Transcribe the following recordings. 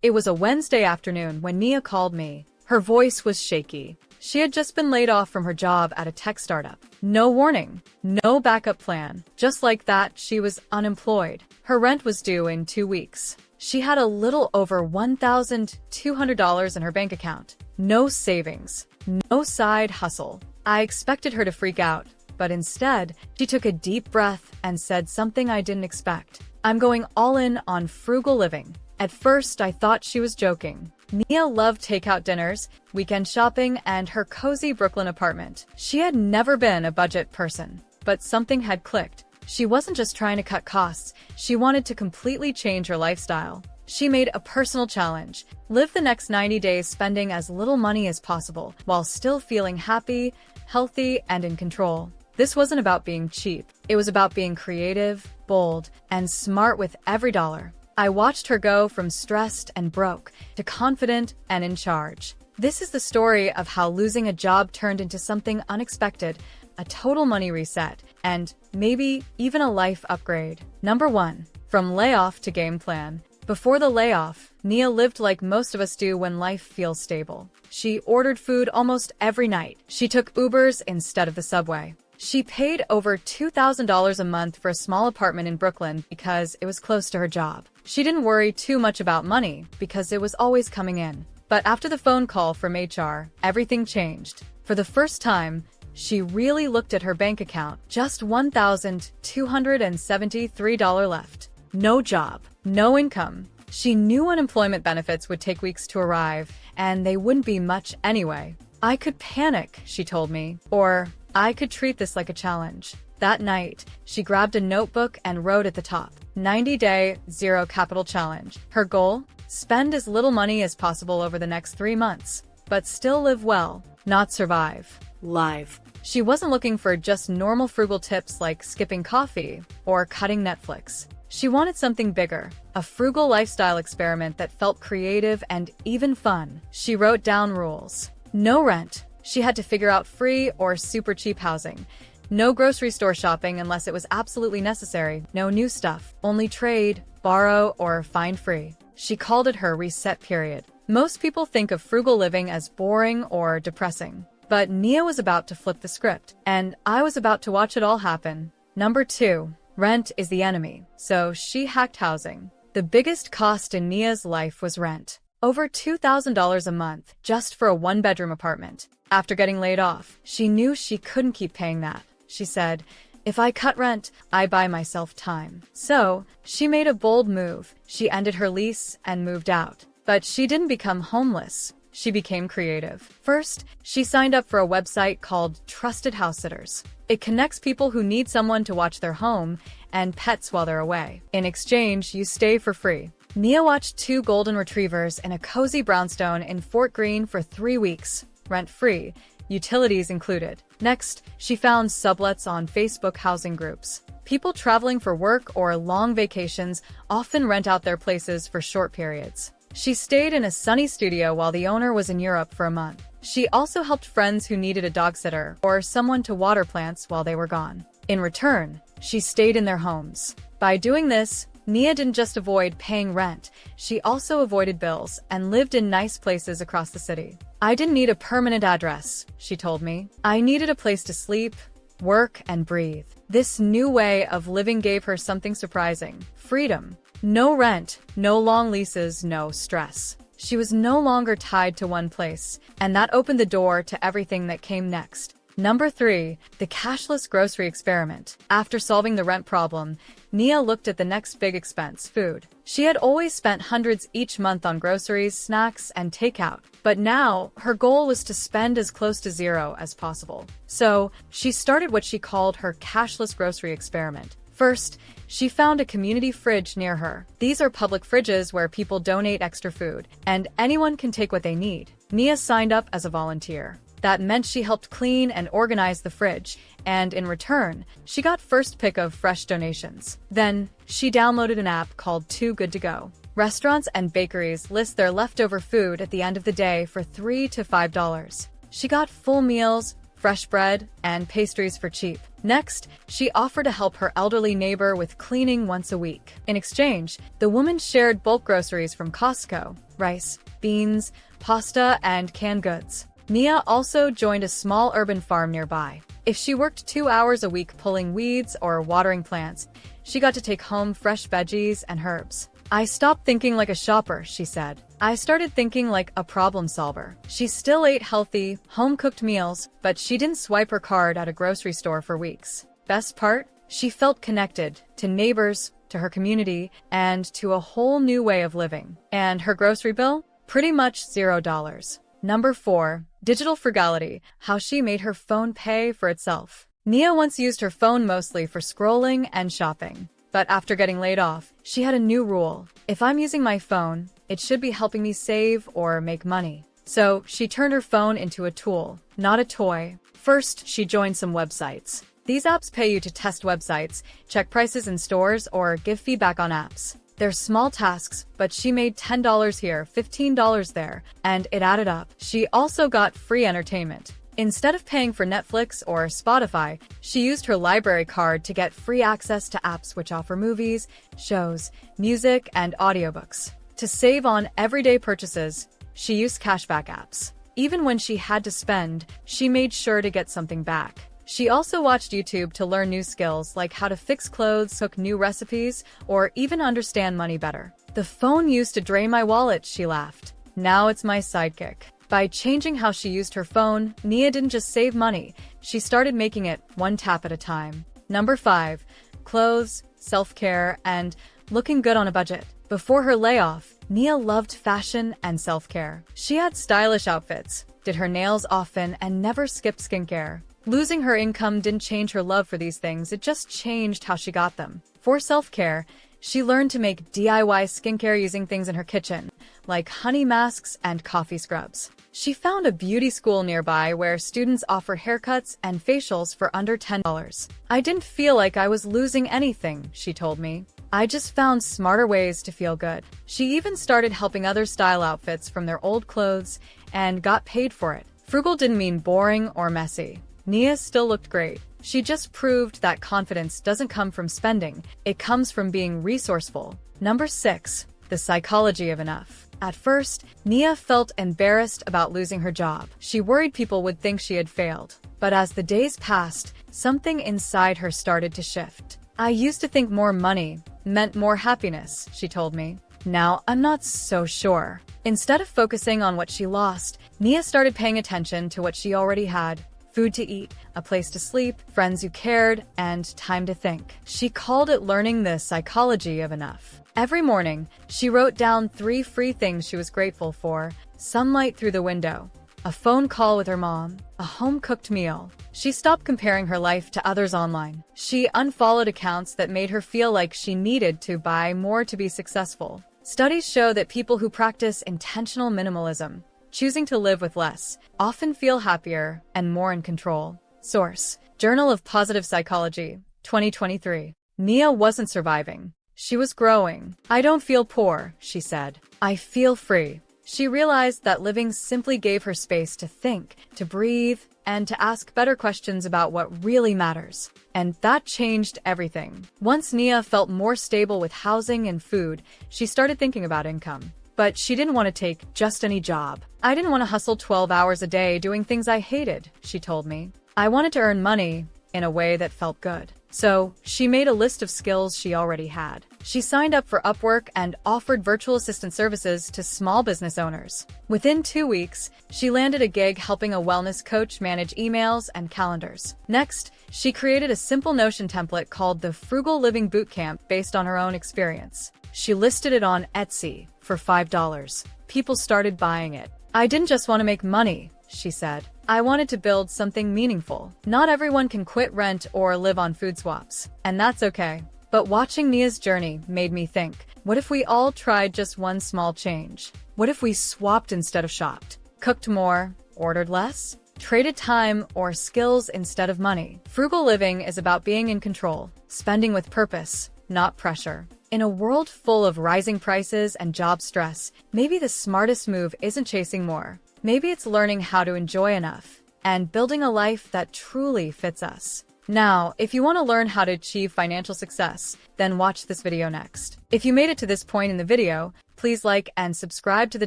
It was a Wednesday afternoon when Nia called me. Her voice was shaky. She had just been laid off from her job at a tech startup. No warning, no backup plan. Just like that, she was unemployed. Her rent was due in 2 weeks. She had a little over $1,200 in her bank account. No savings, no side hustle. I expected her to freak out, but instead, she took a deep breath and said something I didn't expect. I'm going all in on frugal living. At first, I thought she was joking. Nia loved takeout dinners, weekend shopping, and her cozy Brooklyn apartment. She had never been a budget person, but something had clicked. She wasn't just trying to cut costs, she wanted to completely change her lifestyle. She made a personal challenge: live the next 90 days spending as little money as possible, while still feeling happy, healthy, and in control. This wasn't about being cheap. It was about being creative, bold, and smart with every dollar. I watched her go from stressed and broke to confident and in charge. This is the story of how losing a job turned into something unexpected, a total money reset, and maybe even a life upgrade. Number 1. From layoff to game plan. Before the layoff, Nia lived like most of us do when life feels stable. She ordered food almost every night. She took Ubers instead of the subway. She paid over $2,000 a month for a small apartment in Brooklyn because it was close to her job. She didn't worry too much about money because it was always coming in. But after the phone call from HR, everything changed. For the first time, she really looked at her bank account. Just $1,273 left. No job, no income. She knew unemployment benefits would take weeks to arrive, and they wouldn't be much anyway. I could panic, she told me, or I could treat this like a challenge. That night, she grabbed a notebook and wrote at the top, 90-day, zero capital challenge. Her goal? Spend as little money as possible over the next 3 months, but still live well, not survive. Live. She wasn't looking for just normal frugal tips like skipping coffee or cutting Netflix. She wanted something bigger, a frugal lifestyle experiment that felt creative and even fun. She wrote down rules. No rent. She had to figure out free or super cheap housing. No grocery store shopping unless it was absolutely necessary. No new stuff. Only trade, borrow, or find free. She called it her reset period. Most people think of frugal living as boring or depressing. But Nia was about to flip the script, and I was about to watch it all happen. Number 2. Rent is the enemy. So she hacked housing. The biggest cost in Nia's life was rent. Over $2,000 a month just for a 1-bedroom apartment. After getting laid off, she knew she couldn't keep paying that. She said, if I cut rent, I buy myself time. So she made a bold move. She ended her lease and moved out. But she didn't become homeless. She became creative. First, she signed up for a website called Trusted House Sitters. It connects people who need someone to watch their home and pets while they're away. In exchange, you stay for free. Nia watched 2 golden retrievers in a cozy brownstone in Fort Greene for 3 weeks, rent-free, utilities included. Next, she found sublets on Facebook housing groups. People traveling for work or long vacations often rent out their places for short periods. She stayed in a sunny studio while the owner was in Europe for a month. She also helped friends who needed a dog sitter or someone to water plants while they were gone. In return, she stayed in their homes. By doing this, Nia didn't just avoid paying rent, she also avoided bills and lived in nice places across the city. I didn't need a permanent address, she told me. I needed a place to sleep, work, and breathe. This new way of living gave her something surprising: freedom. No rent, no long leases, no stress. She was no longer tied to one place, and that opened the door to everything that came next. Number 3. The cashless grocery experiment. After solving the rent problem, Nia looked at the next big expense: food. She had always spent hundreds each month on groceries, snacks, and takeout. But now, her goal was to spend as close to zero as possible. So, she started what she called her cashless grocery experiment. First, she found a community fridge near her. These are public fridges where people donate extra food, and anyone can take what they need. Nia signed up as a volunteer. That meant she helped clean and organize the fridge, and in return, she got first pick of fresh donations. Then, she downloaded an app called Too Good to Go. Restaurants and bakeries list their leftover food at the end of the day for $3 to $5. She got full meals, fresh bread, and pastries for cheap. Next, she offered to help her elderly neighbor with cleaning once a week. In exchange, the woman shared bulk groceries from Costco: rice, beans, pasta, and canned goods. Nia also joined a small urban farm nearby. If she worked 2 hours a week pulling weeds or watering plants, she got to take home fresh veggies and herbs. "I stopped thinking like a shopper," she said. "I started thinking like a problem solver." She still ate healthy, home-cooked meals, but she didn't swipe her card at a grocery store for weeks. Best part? She felt connected to neighbors, to her community, and to a whole new way of living. And her grocery bill? Pretty much $0. Number 4. Digital frugality, how she made her phone pay for itself. Nia once used her phone mostly for scrolling and shopping. But after getting laid off, she had a new rule. If I'm using my phone, it should be helping me save or make money. So she turned her phone into a tool, not a toy. First, she joined some websites. These apps pay you to test websites, check prices in stores, or give feedback on apps. They're small tasks, but she made $10 here, $15 there, and it added up. She also got free entertainment. Instead of paying for Netflix or Spotify, she used her library card to get free access to apps which offer movies, shows, music, and audiobooks. To save on everyday purchases, she used cashback apps. Even when she had to spend, she made sure to get something back. She also watched YouTube to learn new skills like how to fix clothes, cook new recipes, or even understand money better. "The phone used to drain my wallet," she laughed. "Now it's my sidekick." By changing how she used her phone, Nia didn't just save money, she started making it one tap at a time. Number 5. Clothes, self-care, and looking good on a budget. Before her layoff, Nia loved fashion and self-care. She had stylish outfits, did her nails often, and never skipped skincare. Losing her income didn't change her love for these things, it just changed how she got them. For self-care, she learned to make DIY skincare using things in her kitchen, like honey masks and coffee scrubs. She found a beauty school nearby where students offer haircuts and facials for under $10. "I didn't feel like I was losing anything," she told me. "I just found smarter ways to feel good." She even started helping others style outfits from their old clothes and got paid for it. Frugal didn't mean boring or messy. Nia still looked great. She just proved that confidence doesn't come from spending, it comes from being resourceful. Number 6. The psychology of enough. At first, Nia felt embarrassed about losing her job. She worried people would think she had failed. But as the days passed, something inside her started to shift. "I used to think more money meant more happiness," she told me. "Now I'm not so sure." Instead of focusing on what she lost, Nia started paying attention to what she already had. Food to eat, a place to sleep, friends who cared, and time to think. She called it learning the psychology of enough. Every morning, she wrote down 3 free things she was grateful for: sunlight through the window, a phone call with her mom, a home-cooked meal. She stopped comparing her life to others online. She unfollowed accounts that made her feel like she needed to buy more to be successful. Studies show that people who practice intentional minimalism, choosing to live with less, often feel happier and more in control. Source: Journal of Positive Psychology, 2023. Nia wasn't surviving. She was growing. "I don't feel poor," she said. "I feel free." She realized that living simply gave her space to think, to breathe, and to ask better questions about what really matters. And that changed everything. Once Nia felt more stable with housing and food, she started thinking about income. But she didn't want to take just any job. "I didn't want to hustle 12 hours a day doing things I hated," she told me. "I wanted to earn money in a way that felt good." So she made a list of skills she already had. She signed up for Upwork and offered virtual assistant services to small business owners. Within 2 weeks, she landed a gig helping a wellness coach manage emails and calendars. Next, she created a simple Notion template called the Frugal Living Bootcamp based on her own experience. She listed it on Etsy for $5. People started buying it. "I didn't just want to make money," she said. "I wanted to build something meaningful." Not everyone can quit rent or live on food swaps, and that's okay. But watching Nia's journey made me think, what if we all tried just one small change? What if we swapped instead of shopped? Cooked more, ordered less, traded time or skills instead of money? Frugal living is about being in control, spending with purpose, not pressure. In a world full of rising prices and job stress, maybe the smartest move isn't chasing more. Maybe it's learning how to enjoy enough, and building a life that truly fits us. Now, if you want to learn how to achieve financial success, then watch this video next. If you made it to this point in the video, please like and subscribe to the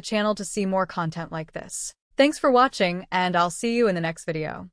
channel to see more content like this. Thanks for watching, and I'll see you in the next video.